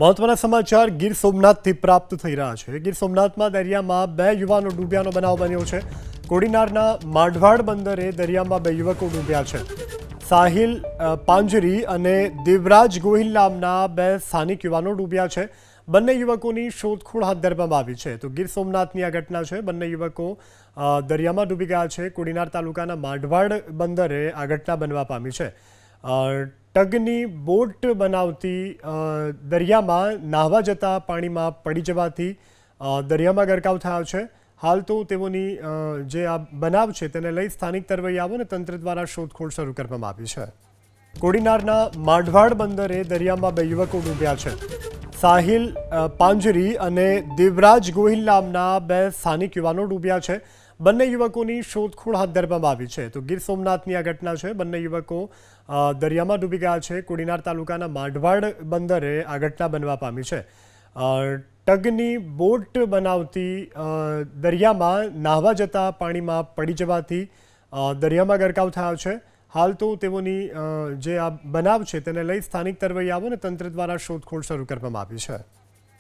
મહત્વના સમાચાર ગીર સોમનાથથી પ્રાપ્ત થઈ રહ્યા છે। ગીર સોમનાથમાં દરિયામાં 2 યુવાનો ડૂબ્યાનો બનાવ બન્યો છે। કોડીનારના માંડવાડ બંદરે દરિયામાં 2 યુવકો ડૂબ્યા છે। સાહિલ પાંજરી અને દેવરાજ ગોહિલ નામના 2 સ્થાનિક યુવાનો ડૂબ્યા છે। બંને યુવકોની શોધખોળ હાથ ધરવામાં આવી છે। તો ગીર સોમનાથની આ ઘટના છે। બંને યુવકો દરિયામાં ડૂબી ગયા છે। કોડીનાર તાલુકાના માંડવાડ બંદરે આ ઘટના બનવા પામી છે। ટગની બોટ બનાવતી દરિયામાં નાહવા જતા પાણીમાં પડી જવાથી દરિયામાં ગરકાવ થયો છે। હાલ તો તેઓની જે આ બનાવ છે તેને લઈ સ્થાનિક તરવૈયાઓ અને તંત્ર દ્વારા શોધખોળ શરૂ કરવામાં આવી છે। કોડીનારના માંડવાડ બંદરે દરિયામાં 2 યુવકો ડૂબ્યા છે। સાહિલ પાંજરી અને દેવરાજ ગોહિલ નામના 2 સ્થાનિક યુવાનો ડૂબ્યા છે। બંને યુવકોની શોધખોળ હાથ ધરવામાં આવી છે। તો ગીર સોમનાથની આ ઘટના છે। બંને યુવકો દરિયામાં ડૂબી ગયા છે। કોડીનાર તાલુકાના માંડવાડ બંદરે આ ઘટના બનવા પામી છે। ટગની બોટ બનાવતી દરિયામાં નાહવા જતા પાણીમાં પડી જવાથી દરિયામાં ગરકાવ થયો છે। હાલ તો તેઓની જે આ બનાવ છે તેને લઈ સ્થાનિક તરવૈયાઓ અને તંત્ર દ્વારા શોધખોળ શરૂ કરવામાં આવી છે।